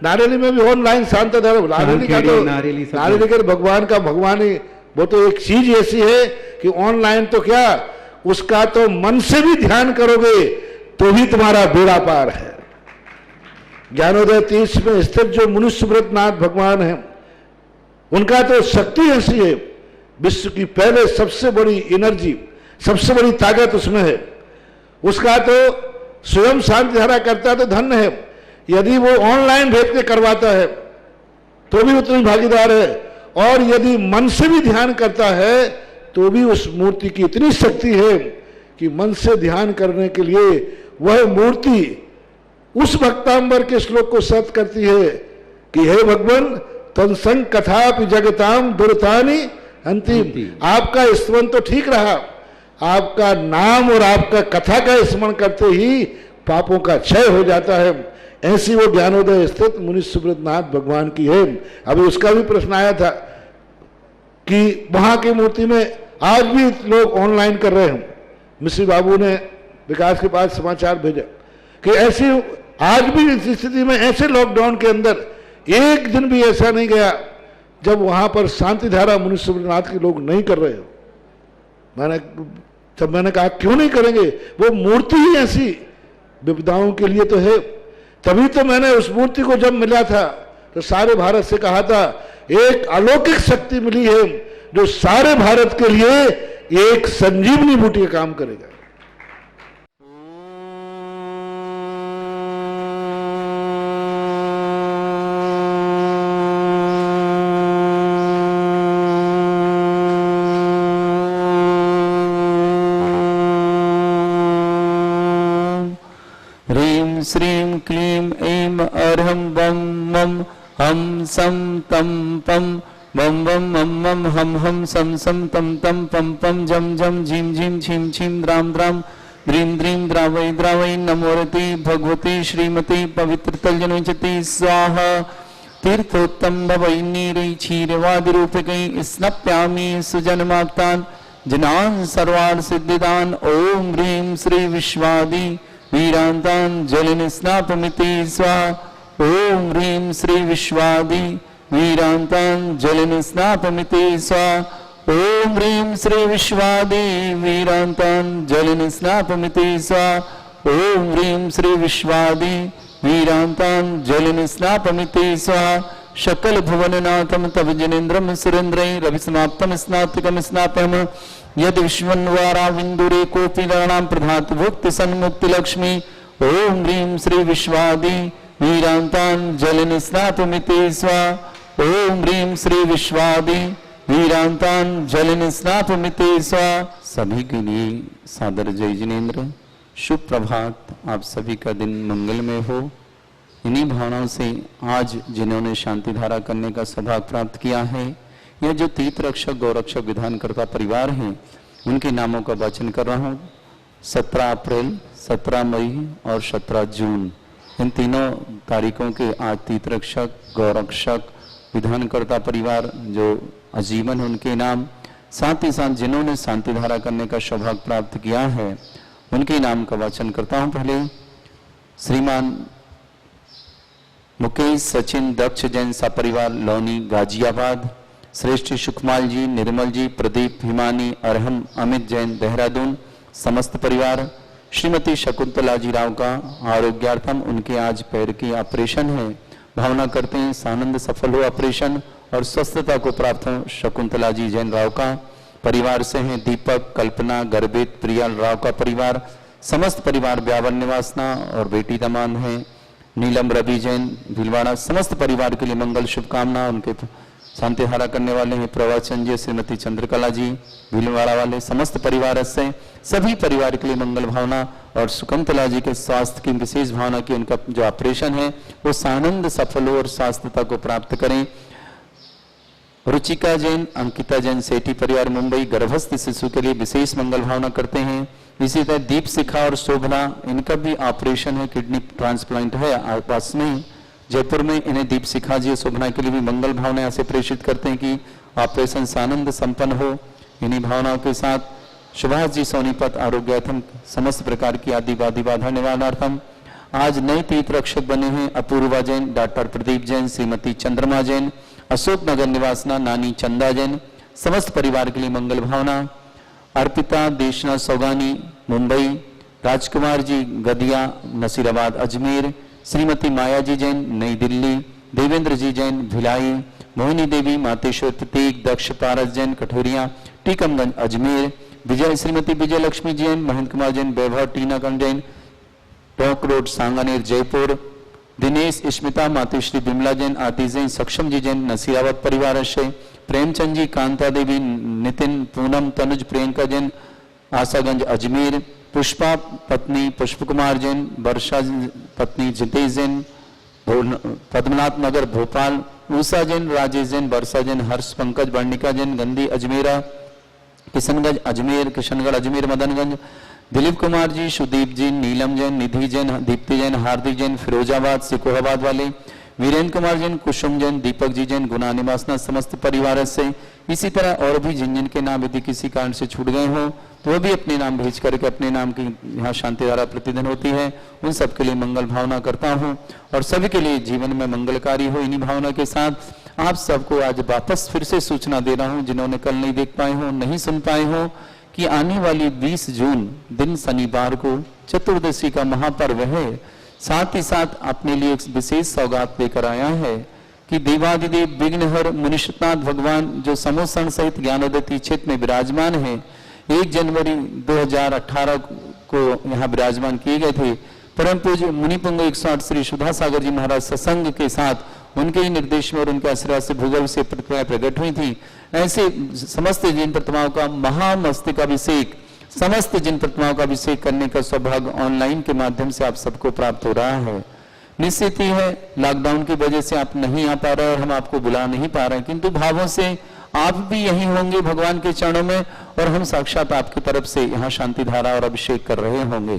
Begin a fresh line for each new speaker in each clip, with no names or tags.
नारेली में भी ऑनलाइन शांत धर्म, नारेली का तो नारेली के भगवान का भगवान ही, वो तो एक चीज ऐसी है कि ऑनलाइन तो क्या, उसका तो मन से भी ध्यान करोगे तो भी तुम्हारा बेड़ा पार है। ज्ञानोदय तीर्थ में स्थित जो मुनि सुब्रतनाथ भगवान है, उनका तो शक्ति ऐसी है, विश्व की पहले सबसे बड़ी एनर्जी, सबसे बड़ी ताकत उसमें है। उसका तो स्वयं शांति धारा करता तो धन्य है, यदि वो ऑनलाइन भेज के करवाता है तो भी उतनी भागीदार है, और यदि मन से भी ध्यान करता है तो भी उस मूर्ति की इतनी शक्ति है कि मन से ध्यान करने के लिए वह मूर्ति उस भक्तांबर के श्लोक को सत्य करती है कि हे भगवान तत्संग कथापि जगताम दुर्तानि अंतिम। आपका स्मरण तो ठीक रहा, आपका नाम और आपका कथा का स्मरण करते ही पापों का क्षय हो जाता है। ऐसी वो ज्ञानोदय स्थित मुनि सुब्रतनाथ भगवान की है। अभी उसका भी प्रश्न आया था कि वहां की मूर्ति में आज भी लोग ऑनलाइन कर रहे हैं। मिश्री बाबू ने विकास के पास समाचार भेजा कि ऐसी आज भी इस स्थिति में, ऐसे लॉकडाउन के अंदर एक दिन भी ऐसा नहीं गया जब वहां पर शांति धारा मुनि सुब्रतनाथ के लोग नहीं कर रहे हो। मैंने कहा क्यों नहीं करेंगे, वो मूर्ति ही ऐसी विपदाओं के लिए तो है। तभी तो मैंने उस मूर्ति को जब मिला था तो सारे भारत से कहा था एक अलौकिक शक्ति मिली है जो सारे भारत के लिए एक संजीवनी बूटी का काम करेगा।
श्रीं क्लीं ऐं अर्हं बम मम हम सम तम पम बम बम मम मम हम हम सम सम तम तम पम पम जम जम झीम झीम छीम छीम द्राम द्राम द्रीम द्रीम द्रावै द्रावै नमोरति भगवती श्रीमती पवित्र तल्जनोचति स्वाहा। तीर्थोत्तम भवै नीरै क्षीरवादिरूपकै स्नप्यामि सुजनमाप्तान् जनान् सर्वान् सिद्धिदान्। ओम ह्रीं श्री विश्वादि वीरांतान जलिन स्नापमिति स्वाहा। ओम ह्रीं श्री विश्वादि वीरांतान जलिन स्नापमिति स्वाहा। ओम ह्रीं श्री विश्वादि वीरांतान जलिन स्नापमिति स्वाहा। ओम ह्रीं श्री विश्वादि वीरांतान जलिन स्नापमिति स्वाहा। शकल भुवननाथम तव जनेन्द्रम सुरेन्द्रै रविसमाप्तम स्नातिकम स्नापयम यद विश्वन्वारा विन्दुरे कोपि गणां प्रधात भुक्ति सन्मुक्ति लक्ष्मी। ओम ह्रीं श्री विश्वादि वीरांतान जलिन स्नापमिति स्वाहा। ओम ह्रीं श्री विश्वादि वीरांतान जलिन स्नापमिति स्वाहा। सभी के लिए सादर जय जिनेन्द्र। शुभ प्रभात, आप सभी का दिन मंगलमय हो। इन्हीं भावनाओं से आज जिन्होंने शांति धारा करने का सौभाग्य प्राप्त किया है, यह जो तीर्थ रक्षक गौरक्षक विधानकर्ता परिवार हैं, उनके नामों का वाचन कर रहा हूँ। 17 अप्रैल, 17 मई और 17 जून, इन तीनों तारीखों के आज तीर्थ रक्षक गौरक्षक विधानकर्ता परिवार जो आजीवन है उनके नाम, साथ ही साथ जिन्होंने शांति धारा करने का सौभाग्य प्राप्त किया है उनके नाम का वाचन करता हूँ। पहले श्रीमान मुकेश सचिन दक्ष जैन सपरिवार लौनी गाजियाबाद, श्रेष्ठ सुखमाल जी, निर्मल जी, प्रदीप हिमानी, अरहम अमित जैन देहरादून, समस्त परिवार। श्रीमती शकुंतला जी राव का आरोग्यार्थम उनके आज पैर की ऑपरेशन है, भावना करते हैं सानंद सफल हो ऑपरेशन और स्वस्थता को प्राप्त हो। शकुंतला जी जैन राव का परिवार से हैं दीपक, कल्पना, गर्भित, प्रियल राव का परिवार, समस्त परिवार ब्यावन निवासना और बेटी दमान है नीलम रवि जैन भीलवाड़ा। समस्त परिवार के लिए मंगल शुभकामना। उनके शांति धारा करने वाले हैं प्रवचन जी, श्रीमती चंद्रकला जी भीलवाड़ा वाले, समस्त परिवार से सभी परिवार के लिए मंगल भावना और शकुंतला जी के स्वास्थ्य की विशेष भावना की उनका जो ऑपरेशन है वो सानंद सफल हो और स्वास्थ्यता को प्राप्त करें। रुचिका जैन, अंकिता जैन सेठी परिवार मुंबई, गर्भस्थ शिशु के लिए विशेष मंगल भावना करते हैं। इसी तरह दीप शिखा और शोभना, इनका भी ऑपरेशन है, किडनी ट्रांसप्लांट है आसपास में जयपुर में। इन्हें दीप शिखा जी शोभना के लिए भी मंगल भावना यहाँ से प्रेषित करते हैं कि ऑपरेशन सानंद संपन्न हो। इन्हीं भावनाओं के साथ सुभाष जी सोनीपत आरोग्यार्थम समस्त प्रकार की आदि बाधा निवारणार्थम, आज नए तीर्थ रक्षक बने हैं अपूर्वा जैन, डॉक्टर प्रदीप जैन, श्रीमती चंद्रमा जैन, अशोक नगर निवासना नानी चंदा जैन। समस्त परिवार के लिए मंगल भावना। अर्पिता देशना सौगानी मुंबई, राजकुमार जी गदिया नसीराबाद अजमेर, श्रीमती माया जी जैन नई दिल्ली, देवेंद्र जी जैन भिलाई, मोहिनी देवी मातेश्वर प्रतीक, दक्ष पारस जैन कठोरिया टीकमगंज अजमेर, विजय श्रीमती विजय लक्ष्मी जैन, महेंद्र कुमार जैन वैभव टीनागंज जैन टोंक रोड सांगानेर जयपुर, दिनेश स्मिता मातुश्री बिमला जैन आदि जैन, सक्षम जी जैन नसीराबाद परिवार से, प्रेमचंद जी कांता देवी नितिन पूनम तनुज प्रियंका जैन आशागंज अजमेर, पुष्पा पत्नी पुष्प कुमार जैन, वर्षा पत्नी जितेश जैन पद्मनाथ नगर भोपाल, उषा जैन राजेश जैन वर्षा जैन, हर्ष पंकज वर्णिका जैन गंदी अजमेरा, किशनगंज अजमेर किशनगढ़ अजमेर मदनगंज, दिलीप कुमार जी सुदीप जी नीलम जैन निधि जैन दीप्ति जैन हार्दिक जैन फिरोजाबाद सिकोहाबाद वाले, वीरेंद्र कुमार जैन कुसुम जैन दीपक जी जैन गुना निवासना समस्त परिवार से। इसी तरह और भी जिन जिन के नाम यदि किसी कारण से छूट गए हों तो वो भी अपने नाम भेज करके अपने नाम की यहाँ शांति धारा प्रतिदिन होती है, उन सबके लिए मंगल भावना करता हूँ और सभी के लिए जीवन में मंगलकारी हो। इन्हीं भावना के साथ आप सबको आज वापस फिर से सूचना दे रहा हूँ, जिन्होंने कल नहीं देख पाए हो नहीं सुन पाए हो, कि आने वाली 20 जून दिन शनिवार को चतुर्दशी का महापर्व है। साथ ही साथ अपने लिए एक विशेष सौगात लेकर आया है कि देवादिदेव विघ्नहर मुनिषनाथ भगवान जो समोसन सहित ज्ञानोदय क्षेत्र में विराजमान है, 1 जनवरी 2018 को यहाँ विराजमान किए गए थे। परम पूज्य मुनिपुंग 108 श्री सुधा सागर जी महाराज सत्संग के साथ उनके ही निर्देश में और उनके आशीर्वाद से भूगर्भ से प्रतिमाएं प्रकट हुई थी। ऐसे समस्त जिन प्रतिमाओं का महामस्तकाभिषेक समस्त जिन प्रतिमाओं का अभिषेक करने का सौभाग्य ऑनलाइन के माध्यम से आप सबको प्राप्त हो रहा है। निश्चित ही है लॉकडाउन की वजह से आप नहीं आ पा रहे और हम आपको बुला नहीं पा रहे, किंतु भावों से आप भी यहीं होंगे भगवान के चरणों में और हम साक्षात आपकी तरफ से यहाँ शांति धारा और अभिषेक कर रहे होंगे।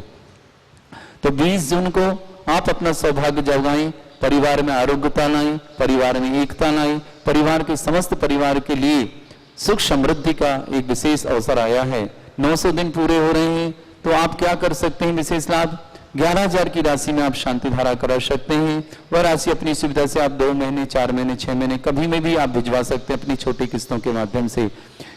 तो 20 जून को आप अपना सौभाग्य जगाएं, परिवार में आरोग्यता लाएं, परिवार में एकता लाएं, परिवार के समस्त परिवार के लिए सुख समृद्धि का एक विशेष अवसर आया है। 900 दिन पूरे हो रहे हैं तो आप क्या कर सकते हैं विशेष लाभ, 11,000 की राशि में आप शांति धारा करा सकते हैं। वह राशि अपनी सुविधा से आप 2 महीने 4 महीने 6 महीने कभी में भी आप भिजवा सकते हैं अपनी छोटी किस्तों के माध्यम से।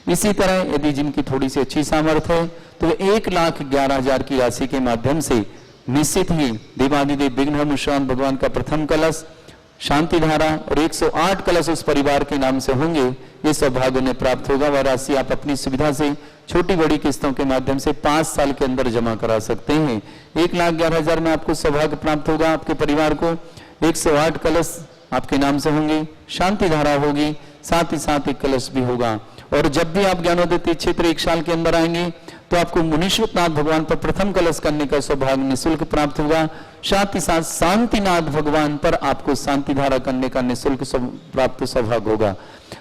इसी तरह यदि जिनकी थोड़ी सी अच्छी सामर्थ्य है तो 1,11,000 की राशि के माध्यम से निश्चित ही देवादिदेव विघ्नहर मुनिषनाथ भगवान का प्रथम कलश शांति धारा और 108 कलश उस परिवार के नाम से होंगे, ये सौभाग्य उन्हें प्राप्त होगा। वह राशि आप अपनी सुविधा से छोटी बड़ी किस्तों के माध्यम से 5 साल के अंदर जमा करा सकते हैं। 1,11,000 में आपको सौभाग्य प्राप्त होगा। आपके परिवार को 108 कलश आपके नाम से होंगे, शांति धारा होगी, साथ ही साथ एक कलश भी होगा। और जब भी आप ज्ञानोदय क्षेत्र 1 साल के अंदर आएंगे तो आपको मुनिषनाथ भगवान पर प्रथम कलश करने का सौभाग्य निःशुल्क प्राप्त होगा। साथ ही साथ शांतिनाथ भगवान पर आपको शांति धारा करने का निःशुल्क प्राप्त सौभाग्य होगा।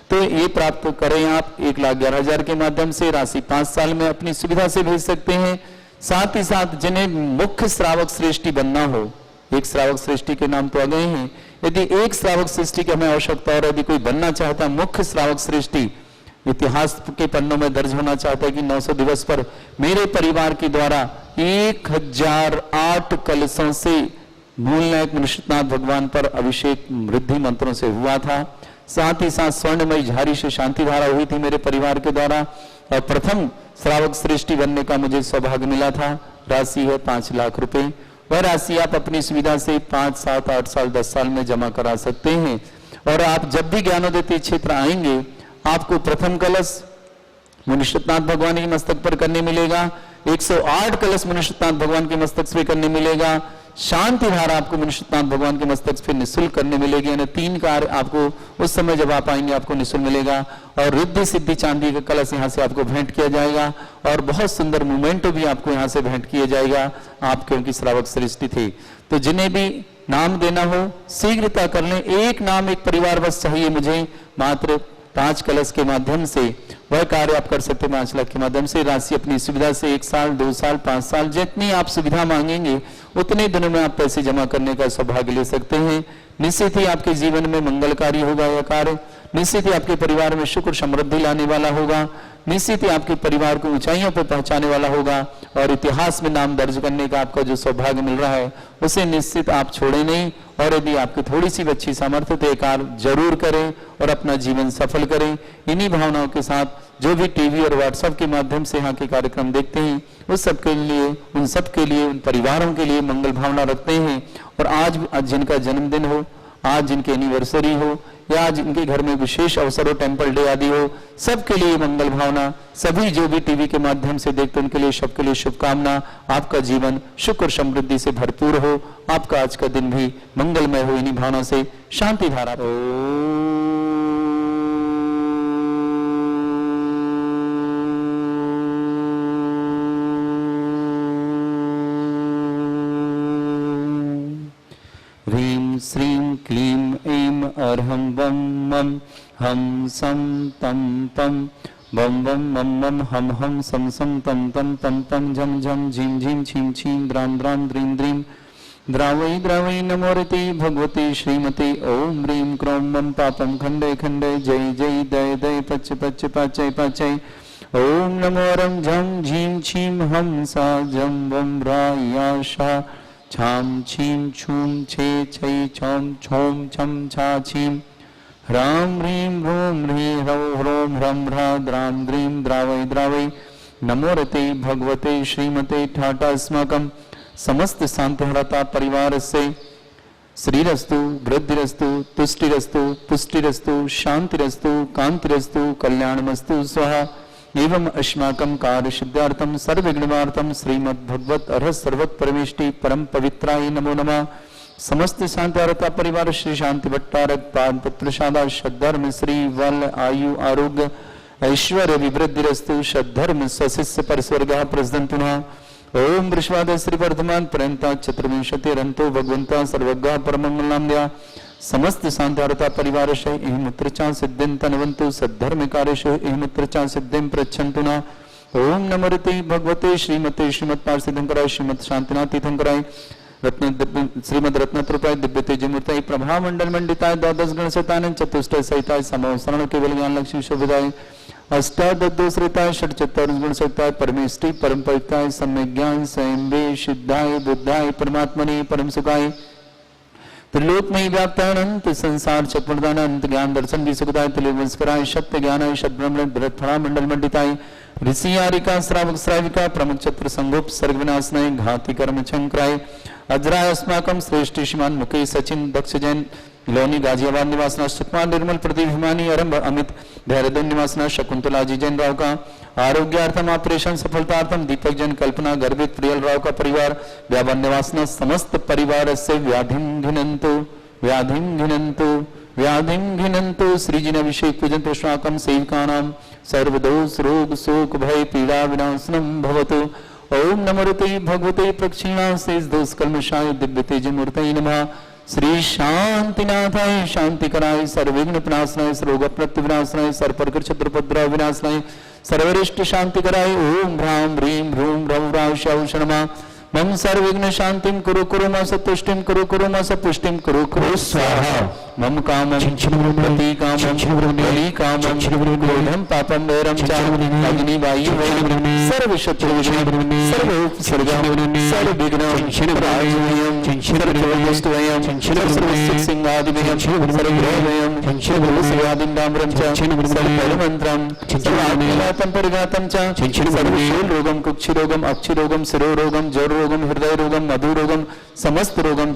तो ये प्राप्त करें आप 1,11,000 के माध्यम से। राशि 5 साल में अपनी सुविधा से भेज सकते हैं। साथ ही साथ जिन्हें मुख्य श्रावक श्रेष्ठी बनना हो, एक श्रावक श्रेष्ठी के नाम तो आ गए हैं, यदि एक श्रावक श्रेष्ठी की हमें आवश्यकता और यदि कोई बनना चाहता है मुख्य श्रावक श्रेष्ठी, इतिहास के पन्नों में दर्ज होना चाहता है कि 900 दिवस पर मेरे परिवार के द्वारा 1008 कलशों से मूल नायक मुनिषनाथ भगवान पर अभिषेक वृद्धि मंत्रों से हुआ था। साथ ही साथ स्वर्णमयी झारी से शांति धारा हुई थी मेरे परिवार के द्वारा और प्रथम श्रावक श्रेष्ठी बनने का मुझे सौभाग्य मिला था। राशि है 5 लाख रुपए। वह राशि आप अपनी सुविधा से 5, 7, 8 साल 10 साल में जमा करा सकते हैं। और आप जब भी ज्ञानोदय क्षेत्र आएंगे आपको प्रथम कलश मुनिषनाथ भगवान के मस्तक पर करने मिलेगा, 108 कलश मुनिषनाथ भगवान के मस्तक पे करने मिलेगा, शांति धारा आपको मुनिषनाथ भगवान के मस्तक पे निःशुल्क करने मिलेगी। यानी 3 कार्य आपको उस समय जब आप आएंगे आपको निःशुल्क मिलेगा। और रिद्धि सिद्धि चांदी का कलश यहाँ से आपको भेंट किया जाएगा और बहुत सुंदर मोमेंटो भी आपको यहाँ से भेंट किया जाएगा। आप क्योंकि श्रावक श्रेष्ठी थे तो जिन्हें भी नाम देना हो शीघ्रता कर लें। एक नाम एक परिवार बस चाहिए मुझे, मात्र 5 कलश के माध्यम से वह कार्य आप कर सकते हैं। 5 लाख के माध्यम से राशि अपनी सुविधा से 1 साल 2 साल 5 साल जितनी आप सुविधा मांगेंगे उतने दिनों में आप पैसे जमा करने का सौभाग्य ले सकते हैं। निश्चित ही आपके जीवन में मंगलकारी होगा यह कार्य, निश्चित ही आपके परिवार में सुख और समृद्धि लाने वाला होगा, निश्चित ही आपके परिवार को ऊंचाइयों पर पहुंचाने वाला होगा और इतिहास में नाम दर्ज करने का आपका जो सौभाग्य मिल रहा है उसे निश्चित आप छोड़े नहीं, और यदि आपकी थोड़ी सी बच्ची सामर्थ्य तो एक कार्य जरूर करें और अपना जीवन सफल करें। इन्हीं भावनाओं के साथ जो भी टीवी और व्हाट्सएप के माध्यम से यहाँ के कार्यक्रम देखते हैं उस सबके लिए, उन सब के लिए, उन परिवारों के लिए मंगल भावना रखते हैं। और आज जिनका जन्मदिन हो, आज जिनकी एनिवर्सरी हो, या आज इनके घर में विशेष अवसर हो, टेम्पल डे आदि हो, सबके लिए मंगल भावना। सभी जो भी टीवी के माध्यम से देखते उनके लिए, सबके लिए शुभकामना। आपका जीवन सुख और समृद्धि से भरपूर हो, आपका आज का दिन भी मंगलमय हो। इन्हीं भावना से शांति धारा। ह्रीं श्रीं क्लीं ऐं अर्हं बं मं हम सं तं पं बं बं मं मं हम हम सं सं तं तं पं पं झं झं झीं झीं छीं छीं द्रां द्रां द्रीं द्रीं द्रावै द्रावै नमोरते भगवते श्रीमते ॐ ह्रीं क्रों मं पापं खण्डे खण्डे जय जय दय दय पच पच पाचय पाचय ॐ नमो रं झं झीं छीं हम सा जं वं रायाशा छाम छीम छूम छे छै छौम छौम छम छा छीम ह्रां ह्रीं ह्रूं ह्रीं ह्रौ ह्रों ह्रं ह्रा द्रां द्रीं द्रावै द्रावै नमो रते भगवते श्रीमते ठाटा अस्माकं समस्त शांतिहरता परिवार से श्रीरस्तु वृद्धिरस्तु तुष्टिरस्तु पुष्टिरस्तु शांतिरस्तु कांतिरस्तु कल्याणमस्तु स्वाहा। एवं अस्माकं कार्य सिद्धार्थम सर्वविघ्नवार्थम श्रीमद् भगवत अर्ह सर्वत परमेष्टि परम पवित्राय नमो नमः। समस्त शांतिहरता परिवार श्री शांति भट्टारक पाद पुत्र शादा सद्धर्म श्री वल आयु आरोग्य ऐश्वर्य विवृद्धिरस्तु सद्धर्म स्वशिष्य परस्वर्गः प्रसदन्तुनः। ओम वृषवाद श्री वर्धमान पर्यंता चतुर्विंशतिरंतो भगवंता सर्वज्ञ परमंगलाम्या समस्त शांतिहरता परिवार से एहिमुत्रचा सिद्धिं तनवन्तु सद्धर्म कार्येषु एहिमुत्रचा सिद्धिं प्रच्छन्तु न। ओम नमोरते भगवते श्रीमते श्रीमत् पार्षदंकराय श्रीमत् शांतिनाथ तीर्थंकराय रत्न श्रीमद रत्नत्रपाय दिव्य तेजमूर्ताय प्रभा मंडल मंडिताय द्वादश गण सहिताय चतुष्टय सहिताय समोसरण केवल ज्ञान लक्ष्मी शोभिताय अष्टादशोश्रिताय षट्चत्वार गुण सहिताय परमेष्टि परम पवित्राय सम्यक ज्ञान स्वयं सिद्धाय बुद्धाय परमात्मने परम सुखाय त्रिलोकमयी व्याप्तानंत संसार चक्रवर्दान अनंत ज्ञान दर्शन भी सुखदाय त्रिलोकवंशकराय सत्य ज्ञानाय सद्ब्रह्मण भरतफड़ा मंडल मंडिताय ऋषि आरिका श्रावक श्राविका प्रमुख छत्र संगोप सर्ग विनाशनाय घाति कर्म छंकराय अजराय अस्माकं श्रेष्ठ श्रीमान मुकेश सचिन दक्ष जैन लोनी गाजियाबाद निवासना सुकुमार निर्मल प्रदीप हिमानी अरंभ अमित देहरादून निवासना शकुंतला जी जैन राव का आरोग्यार्थम ऑपरेशन सफलतार्थम दीपक जैन कल्पना गर्भित प्रियल राव का परिवार व्यापार निवासना समस्त परिवार से व्याधिं घिनंतु श्रीजिन अभिषेक पूजन पुष्पाकम सेविकानां सर्वदोष रोग शोक भय पीड़ा विनाशनम भवतु। ओम नमोरते भगवते प्रक्षिणा शेष दोष कल्मषाय दिव्य तेजमूर्तये नमः। श्री शांतिनाथाय शांतिकराय सर्वविघ्न विनाशनाय सर्वरोग प्रतिविनाशनाय सर्वप्रकृत शत्रुपद्रव विनाशनाय सर्वरिष्ट शांतिकराय ओम ह्रां ह्रीं ह्रूं ह्रौं ह्रां नमः। मम सर्वविघ्न शांतिं कुरु कुरु म सतुष्टिं कुरु कुरु म सपुष्टिं कुरु कुरु स्वाहा। मम कामं प्रति कामं बलि कामं क्रोधं पापं वैरं च अग्नि वायु सर्व शत्रु सर्व उपसर्गं सर्व विघ्नं क्षणप्रायं सर्ववस्तुवयं सर्वसुख सिंहादिवयं सर्वग्रहवयं सर्वसेवादिं डाम्रं च सर्वमन्त्रं सर्वात्मघातं परिघातं च सर्वरोगं कुक्षिरोगं अक्षिरोगं शिरोरोगं जौरोगं हृदय रोगम मधु रोगम समस्त रोगम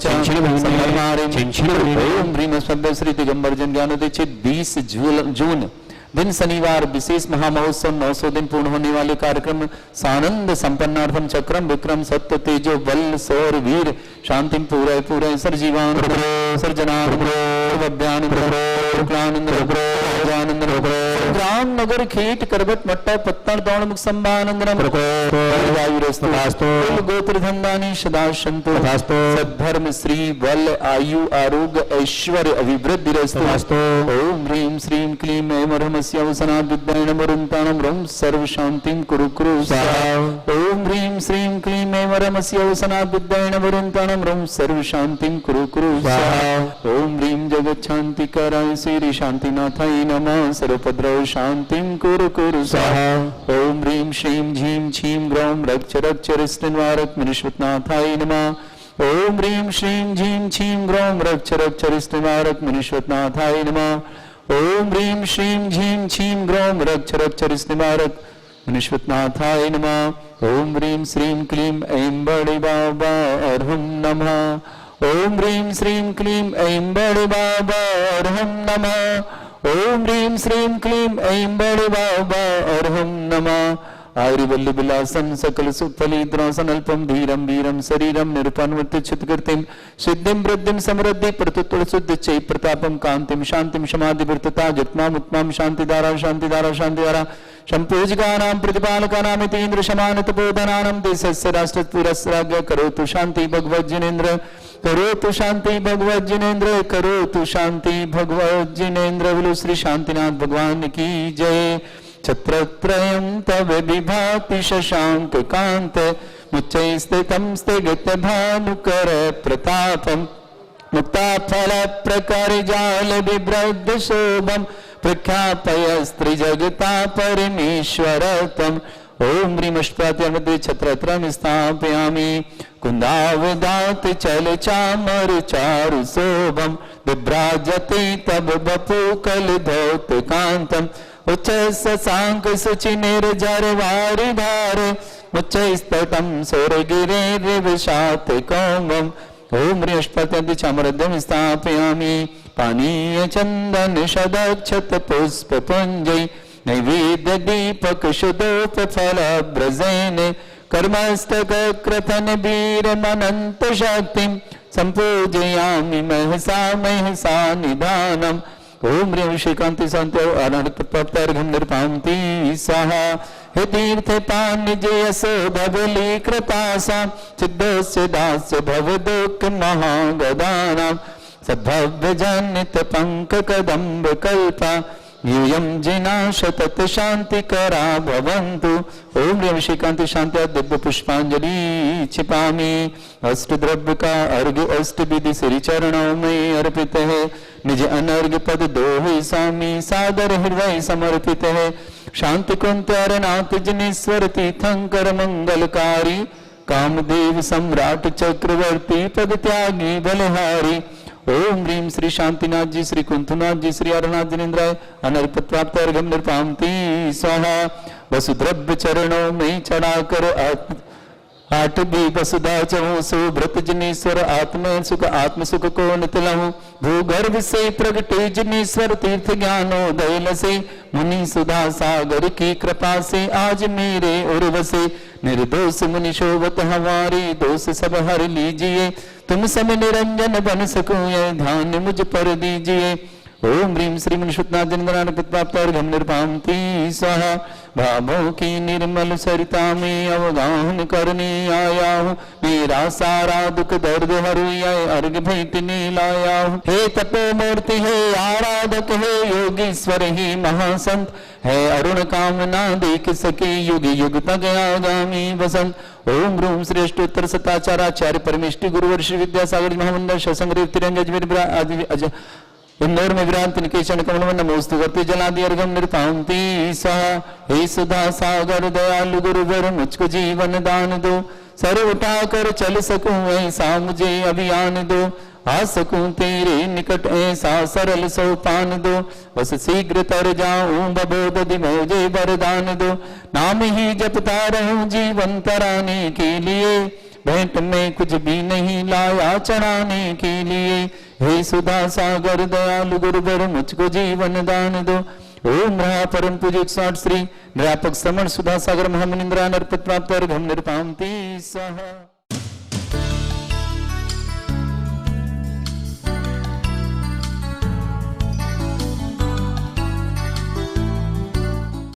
ओम ह्रीं शब्द श्री दिगंबर जन ज्ञानोदय 20 जून दिन शनिवार विशेष महामहोत्सव 900 दिन पूर्ण होने वाले कार्यक्रम सानंद संपन्नार्थम चक्रम विक्रम सत्य तेजो बल सौर वीर शांति पूरे पूरे सर्जीवान सर्जनानंद ग्राम नगर खेत करबट मट्टा पत्तन दौड़ मुख संबानंदनम गोत्र धंदानी सदा संतो सद्धर्म श्री बल आयु आरोग्य ऐश्वर्य अभिवृद्धि रस्तु। ओम ह्रीं श्रीं क्लीं ऐं रमस्य वसनात् विद्याय नमरुन्तानं रं सर्व शांतिं कुरु कुरु स्वाहा। ओम ह्रीं श्रीं क्लीं ऐं रमस्य वसनात् विद्याय नमरुन्तानं रं सर्व शांतिं कुरु कुरु स्वाहा। ओम ह्रीं जगत् शांतिकराय श्री शांतिनाथाय नमः सर्वोपद्रव शांतिं कुरु कुरु स्वाहा। ओम ह्रीं श्रीं झीं छीं ग्रौं रक्ष रक्ष रिष्टनिवारक मनुष्वतनाथाय नमः। ओम ह्रीं श्रीं झीं छीं ग्रौं रक्ष रक्ष रिष्टनिवारक मनुष्वतनाथाय नमः। ओम ह्रीं श्रीं झीं छीं ग्रौं रक्ष रक्ष रिष्टनिवारक मनुष्वतनाथाय नमः। ओम ह्रीं श्रीं क्लीं ऐं बड़े बाबा अर्हं नमः। ओम ह्रीं श्रीं क्लीं ऐं बड़े बाबा अर्हं नमः। ओम ह्रीं श्रीं क्लीं ऐं बड़े बाबा अर्हं नमः। आयुर्वल्लभिलासं सकल सुफलिद्रासन अल्पं धीरं वीरं शरीरं निरुपान्वर्तिच्छितकीर्तिं सिद्धिं वृद्धिं समृद्धि प्रतुत्तरशुद्धिच्चै प्रतापं कान्तिं शान्तिं समाधिवर्तता जत्मामुत्मां शान्तिधारा शान्तिधारा शान्तिधारा सम्पूजकानां प्रतिपालकानामिति इन्द्रशमानतपोधनानां देशस्य राष्ट्रपुरस्राज्ञ करोतु शान्ति भगवज्जिनेन्द्र करोतु शांति भगवत जिनेन्द्र करोतु शांति भगवत जिनेन्द्र। बोलो श्री शांतिनाथ भगवान की जय। छत्रत्रयं तव विभाति शशांक कांत मुच्चैस्थितं स्थिगत भानुकर प्रतापं मुक्ताफल प्रकर जाल बिभ्रद शोभं प्रख्यापय स्त्री जगता परमेश्वर तम। ओम ह्रीं अष्टप्रत्यमध्ये छत्रत्रं स्थापयामि कुंदावदात चल चामर चारु शोभं विभ्राजते तब बपु कल धौत कांतम उच्च शशांक शुचि निर्जरवारि धार उच्च स्तटं सौरगिरे विशात कौमम। ओम ह्रीं अष्टप्रत्यमध्ये चामरद्वयं स्थापयामि पानीय चंदन शदक्षत पुष्प पुंजै नैवेद्य दीपक शुद्धोप फल ब्रजेन कर्मस्तक क्रथन वीर मनंत शक्तिं संपूजयामि महसा महसा निधानम्। ओम ह्रीं श्रीकांति शांति अनर्थप्राप्त्यर्घं निर्पान्ति स्वाहा। हे तीर्थ पाणिजयसो भवली कृपासा सिद्धोस्य दास्य भवदुःख महागदानां सद्भव्य जनित पंक कदम्ब कल्पा यूयं जिना शतत शांति करा भवन्तु। ओम ह्रीं श्रीकांति शांति दिव्य पुष्पांजलि छिपामि। अष्ट द्रव्य का अर्घ्य अष्ट विधि श्री चरणों में अर्पित है। निज अनर्घ्य पद दोहे स्वामी सादर हृदय समर्पित है। शांति कुंतरनाथ जिनेश्वर तीर्थंकर मंगलकारी कामदेव सम्राट चक्रवर्ती पद त्यागी बलहारी। ओम ह्रीं श्री शांतिनाथ जी श्री कुंथुनाथ जी श्री अरनाथ जिनेन्द्राय अनर्पित प्राप्त अर्घ्यं निर्पान्ति स्वाहा। वसुद्रव्य चरणों में चढ़ाकर आठ भी वसुधा चहु सुव्रत जिनेश्वर आत्म सुख को नितलहु भूगर्भ से प्रगटे जिनेश्वर तीर्थ ज्ञानोदय लसे मुनि सुधा सागर की कृपा से आज मेरे उर्वसे निर्दोष मुनि शोभत हमारी दोष सब हर लीजिए तुम सब निरंजन बन सकूं यह ध्यान मुझ पर दीजिए। ओम ह्रीं श्री मनुष्वतनाथ जिनेन्द्र प्राप्त अर्घ्यं निर्पान्ति स्वाहा। भावों की निर्मल सरिता में अवगाहन करने आया हूँ मेरा सारा दुख दर्द हरुया अर्घ भेंटने लाया हूँ। हे तपो मूर्ति है आराधक है योगीश्वर ही महासंत है अरुण कामना देख सके युग युग तक आगामी वसंत। ओम ह्रूं श्री अष्टोत्तर शताचार्याचार्य परमेष्टि गुरुवर श्री विद्यासागर महामंडल सत्संग तिरंग इंदौर में विरांत निकेशन कमल नमोस्तु करते जलादि अर्घ्यं निर्पान्ति स्वाहा। हे सुधा सागर दयालु गुरुवर मुझको जीवन दान दो सर उठाकर चल सकूं ऐसा मुझे अभियान दो आ सकूं तेरे निकट ऐसा सरल सोपान दो बस शीघ्र तर जाऊं बबोधि मुझे वरदान दो नाम ही जपता रहूं जीवन तराने के लिए भेंट में कुछ भी नहीं लाया चढ़ाने के लिए। हे सुधा सागर दयालु गुरुवर मुझको जीवन दान दो। ओम परम पूज्य 108 श्री निरापक श्रमण सुधा सागर महामुनिन्द्रान अर्पित प्राप्त अर्घ्यं निर्पान्ति स्वाहा।